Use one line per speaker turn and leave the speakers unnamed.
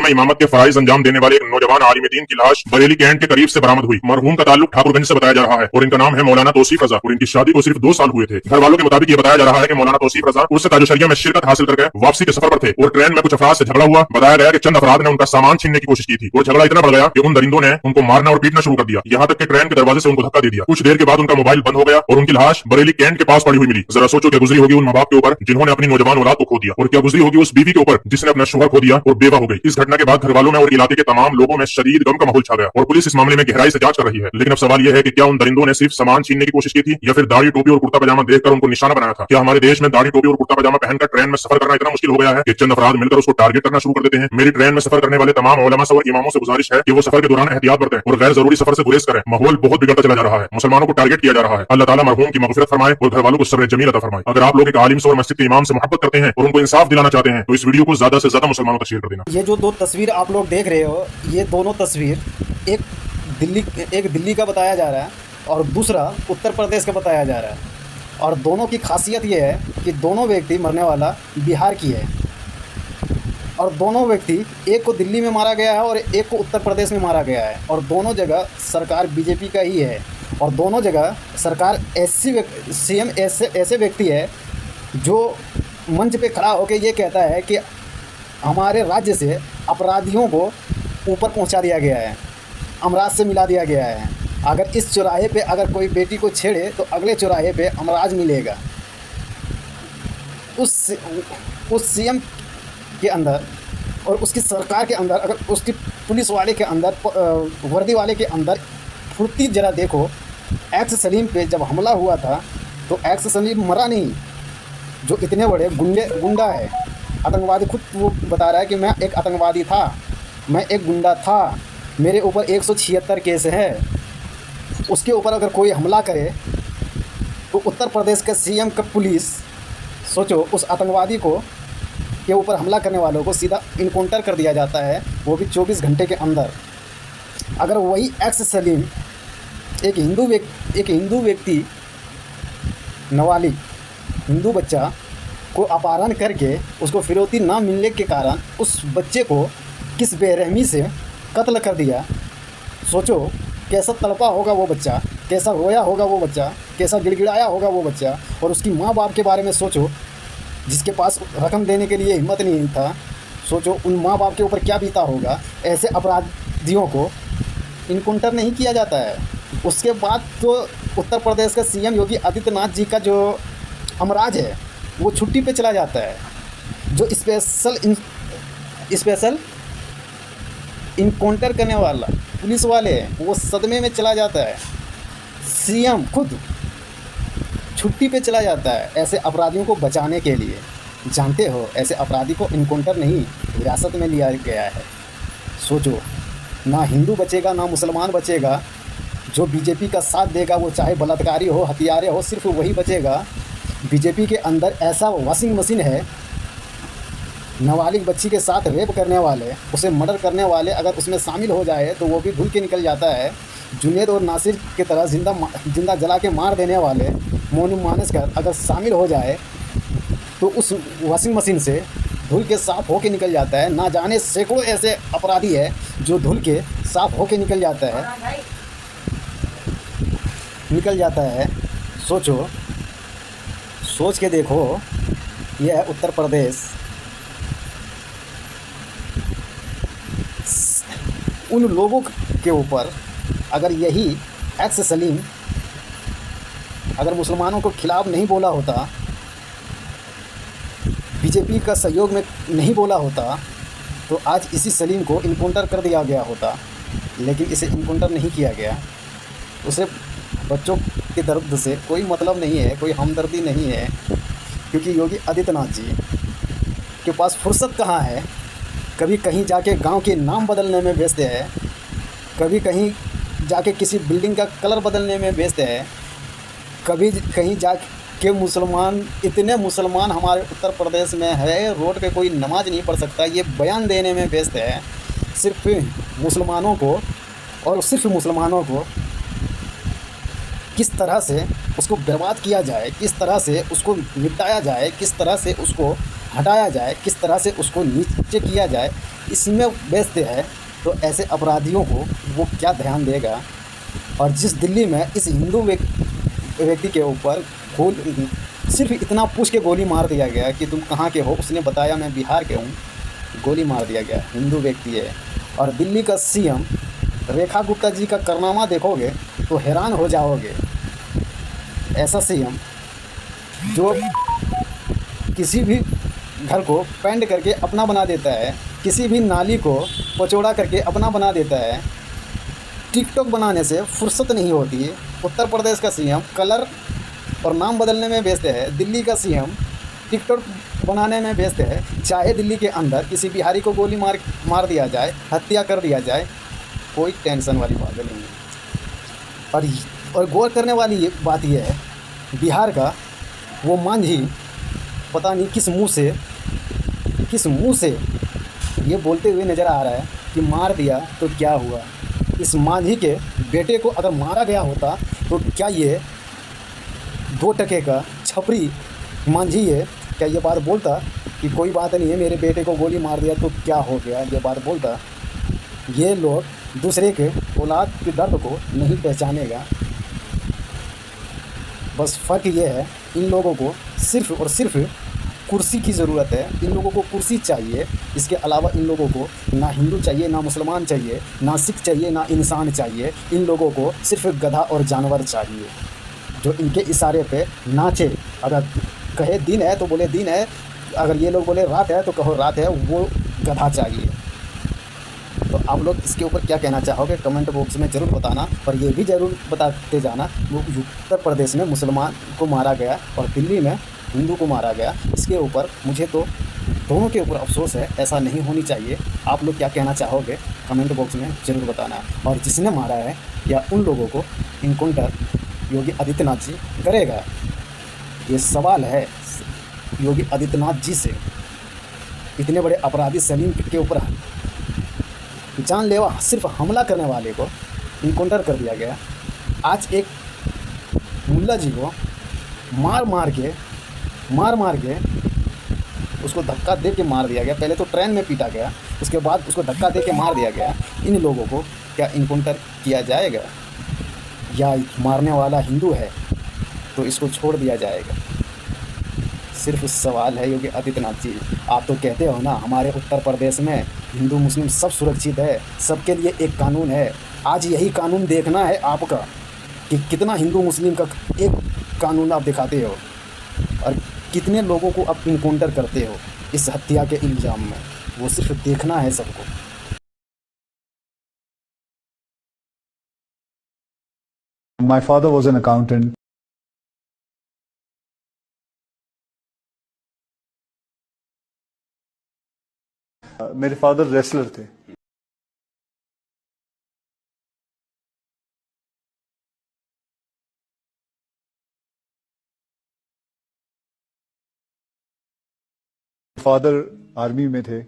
लाहौर में इमामत के फराइज अंजाम देने वाले एक नौजवान आलिम दीन की लाश बरेली कैंट के करीब से बरामद हुई। मरहूम का ताल्लुक ठाकुरगंज से बताया जा रहा है और इनका नाम है मौलाना तौसीफ रजा और इनकी शादी को सिर्फ 2 साल हुए थे। घर वालों के मुताबिक ये बताया जा रहा है कि मौलाना तौसीफ रजा उर्स ताजुशरिया में शिरकत हासिल करके वापसी के सफर पर थे और ट्रेन में कुछ अफराद से झगड़ा हुआ। बताया गया कि चंद अफराद ने उनका सामान छीनने की कोशिश की थी और झगड़ा इतना बढ़ गया कि उन दरिंदों ने उनको मारना और पीटना शुरू कर दिया, यहाँ तक कि ट्रेन के दरवाजे से उनको धक्का दे दिया। कुछ देर के बाद उनका मोबाइल बंद हो गया और उनकी लाश बरेली कैंट के पास पड़ी हुई मिली। जरा सोचो क्या गुजरी होगी उन माँ बाप के ऊपर जिन्होंने अपनी नौजवान औलाद को खो दिया, और क्या गुजरी होगी उस बीवी के ऊपर जिसने अपना शोहर खो दिया और बेवा हो गई। इस घटना के बाद घर वालों में और इलाके के तमाम लोगों में शदीद गम का माहौल छा गया और पुलिस इस मामले में गहराई से जांच कर रही है। लेकिन अब सवाल यह है कि क्या उन दरिंदों ने सिर्फ सामान छीनने की कोशिश की थी या फिर दाढ़ी टोपी और कुर्ता पजामा देखकर उनको निशाना बनाया था? क्या हमारे देश में दाढ़ी टोपी और कुर्ता पजामा पहनकर ट्रेन में सफर करना इतना मुश्किल हो गया है कि चंद अफराद मिलकर उसको टारगेट करना शुरू कर देते हैं? मेरी ट्रेन में सफर करने वाले तमाम उलमा और इमामों से गुजारिश है कि वो सफर के दौरान एहतियात बरतें और गैर जरूरी सफर से गुरेज करें। माहौल बहुत बिगड़ता चला जा रहा है, मुसलमानों को टारगेट किया जा रहा है। अल्लाह ताला मरहूम की मगफिरत फरमाए और घर वालों को सब्र जमील अता फरमाए। अगर आप लोग एक आलिम से और मस्जिद के इमाम से मोहब्बत करते हैं और उनको इंसाफ दिलाना चाहते हैं तो इस वीडियो को ज्यादा से ज्यादा मुसलमानों तक शेयर कर देना।
ये जो 2 तस्वीर आप लोग देख रहे हो, ये दोनों तस्वीर एक दिल्ली का बताया जा रहा है और दूसरा उत्तर प्रदेश का बताया जा रहा है। और दोनों की खासियत ये है कि दोनों व्यक्ति मरने वाला बिहार की है और दोनों व्यक्ति, एक को दिल्ली में मारा गया है और एक को उत्तर प्रदेश में मारा गया है और दोनों जगह सरकार बीजेपी का ही है और दोनों जगह सरकार सीएम ऐसे व्यक्ति है जो मंच पे खड़ा होकर ये कहता है कि हमारे राज्य से अपराधियों को ऊपर पहुंचा दिया गया है, अमराज से मिला दिया गया है। अगर इस चौराहे पे अगर कोई बेटी को छेड़े तो अगले चौराहे पे अमराज मिलेगा। उस सीएम के अंदर और उसकी सरकार के अंदर, अगर उसकी पुलिस वाले के अंदर, वर्दी वाले के अंदर फुर्ती जरा देखो। एक्स सलीम पे जब हमला हुआ था तो एक्स सलीम मरा नहीं, जो इतने बड़े गुंडा है, आतंकवादी, खुद वो बता रहा है कि मैं एक आतंकवादी था, मैं एक गुंडा था, मेरे ऊपर 176 केस है। उसके ऊपर अगर कोई हमला करे तो उत्तर प्रदेश का सीएम का पुलिस, सोचो, उस आतंकवादी को के ऊपर हमला करने वालों को सीधा इनकाउंटर कर दिया जाता है, वो भी 24 घंटे के अंदर। अगर वही एक्स सलीम एक हिंदू व्यक्ति, नाबालिग हिंदू बच्चा को अपहरण करके उसको फिरौती ना मिलने के कारण उस बच्चे को किस बेरहमी से कत्ल कर दिया। सोचो कैसा तड़पा होगा वो बच्चा, कैसा रोया होगा वो बच्चा, कैसा गिड़गिड़ाया होगा वो बच्चा। और उसकी माँ बाप के बारे में सोचो, जिसके पास रकम देने के लिए हिम्मत नहीं था। सोचो उन माँ बाप के ऊपर क्या बीता होगा। ऐसे अपराधियों को इनकाउंटर नहीं किया जाता है। उसके बाद तो उत्तर प्रदेश का सीएम योगी आदित्यनाथ जी का जो अमराज है वो छुट्टी पे चला जाता है। जो स्पेशल इनकाउंटर करने वाला पुलिस वाले हैं वो सदमे में चला जाता है। सीएम खुद छुट्टी पे चला जाता है ऐसे अपराधियों को बचाने के लिए। जानते हो, ऐसे अपराधी को इनकाउंटर नहीं, हिरासत में लिया गया है। सोचो, ना हिंदू बचेगा ना मुसलमान बचेगा। जो बीजेपी का साथ देगा वो चाहे बलात्कारी हो, हथियारे हो, सिर्फ वही बचेगा। बीजेपी के अंदर ऐसा वॉशिंग मशीन है, नाबालिग बच्ची के साथ रेप करने वाले, उसे मर्डर करने वाले अगर उसमें शामिल हो जाए तो वो भी धुल के निकल जाता है। जुनेद और नासिर की तरह जिंदा जला के मार देने वाले मोनू मानेसकर अगर शामिल हो जाए तो उस वॉशिंग मशीन से धुल के साफ होके निकल जाता है। ना जाने सैकड़ों ऐसे अपराधी है जो धुल के साफ होके निकल जाता है। सोचो, सोच के देखो, यह है उत्तर प्रदेश। उन लोगों के ऊपर अगर यही एक्स सलीम अगर मुसलमानों को खिलाफ नहीं बोला होता, बीजेपी का सहयोग में नहीं बोला होता, तो आज इसी सलीम को इनकाउंटर कर दिया गया होता। लेकिन इसे इनकाउंटर नहीं किया गया। उसे बच्चों के दर्द से कोई मतलब नहीं है, कोई हमदर्दी नहीं है, क्योंकि योगी आदित्यनाथ जी के पास फुर्सत कहाँ है। कभी कहीं जाके गांव के नाम बदलने में व्यस्त है, कभी कहीं जाके किसी बिल्डिंग का कलर बदलने में व्यस्त है, कभी कहीं जाके मुसलमान, इतने मुसलमान हमारे उत्तर प्रदेश में है, रोड पे कोई नमाज नहीं पढ़ सकता, ये बयान देने में व्यस्त है। सिर्फ मुसलमानों को और सिर्फ मुसलमानों को किस तरह से उसको बर्बाद किया जाए, किस तरह से उसको निपटाया जाए, किस तरह से उसको हटाया जाए, किस तरह से उसको नीचे किया जाए, इसमें व्यस्त है। तो ऐसे अपराधियों को वो क्या ध्यान देगा। और जिस दिल्ली में इस हिंदू व्यक्ति के ऊपर गोली, सिर्फ इतना पूछ के गोली मार दिया गया कि तुम कहाँ के हो, उसने बताया मैं बिहार के हूँ, गोली मार दिया गया, हिंदू व्यक्ति है। और दिल्ली का सीएम रेखा गुप्ता जी का कारनामा देखोगे तो हैरान हो जाओगे। ऐसा सीएम जो किसी भी घर को पेंट करके अपना बना देता है, किसी भी नाली को पचौड़ा करके अपना बना देता है, टिकटॉक बनाने से फुर्सत नहीं होती है। उत्तर प्रदेश का सीएम कलर और नाम बदलने में व्यस्त है, दिल्ली का सीएम टिकटॉक बनाने में व्यस्त है। चाहे दिल्ली के अंदर किसी बिहारी को गोली मार दिया जाए, हत्या कर दिया जाए, कोई टेंशन वाली बात नहीं है। और गौर करने वाली ये बात यह है, बिहार का वो मांझी पता नहीं किस मुंह से ये बोलते हुए नज़र आ रहा है कि मार दिया तो क्या हुआ। इस मांझी के बेटे को अगर मारा गया होता तो क्या ये 2 टके का छपरी मांझी है, क्या ये बात बोलता कि कोई बात नहीं है, मेरे बेटे को गोली मार दिया तो क्या हो गया, ये बात बोलता। ये लोग दूसरे के औलाद के दर्द को नहीं पहचानेगा। बस फ़र्क ये है, इन लोगों को सिर्फ़ और सिर्फ कुर्सी की ज़रूरत है। इन लोगों को कुर्सी चाहिए, इसके अलावा इन लोगों को ना हिंदू चाहिए, ना मुसलमान चाहिए, ना सिख चाहिए, ना इंसान चाहिए। इन लोगों को सिर्फ गधा और जानवर चाहिए जो इनके इशारे पे नाचे। अगर कहे दिन है तो बोले दिन है, अगर ये लोग बोले रात है तो कहो रात है, वो गधा चाहिए। तो आप लोग इसके ऊपर क्या कहना चाहोगे कमेंट बॉक्स में ज़रूर बताना। और ये भी ज़रूर बताते जाना, वो उत्तर प्रदेश में मुसलमान को मारा गया और दिल्ली में हिंदू को मारा गया, इसके ऊपर मुझे तो दोनों के ऊपर अफसोस है, ऐसा नहीं होनी चाहिए। आप लोग क्या कहना चाहोगे कमेंट बॉक्स में ज़रूर बताना। और जिसने मारा है या उन लोगों को इनकाउंटर योगी आदित्यनाथ जी करेगा, ये सवाल है योगी आदित्यनाथ जी से। इतने बड़े अपराधी सलीम के ऊपर जानलेवा सिर्फ हमला करने वाले को इनकाउंटर कर दिया गया। आज एक मुल्ला जी को मार मार के उसको धक्का दे के मार दिया गया। पहले तो ट्रेन में पीटा गया, उसके बाद उसको धक्का दे के मार दिया गया। इन लोगों को क्या इनकाउंटर किया जाएगा, या मारने वाला हिंदू है तो इसको छोड़ दिया जाएगा? सिर्फ सवाल है योगी आदित्यनाथ जी। आप तो कहते हो ना हमारे उत्तर प्रदेश में हिंदू मुस्लिम सब सुरक्षित है, सबके लिए एक कानून है। आज यही कानून देखना है आपका कि कितना हिंदू मुस्लिम का एक कानून आप दिखाते हो और कितने लोगों को आप इनकाउंटर करते हो इस हत्या के इल्ज़ाम में। वो सिर्फ देखना है सबको।
My father was an accountant. मेरे फादर रेसलर थे। फादर आर्मी में थे।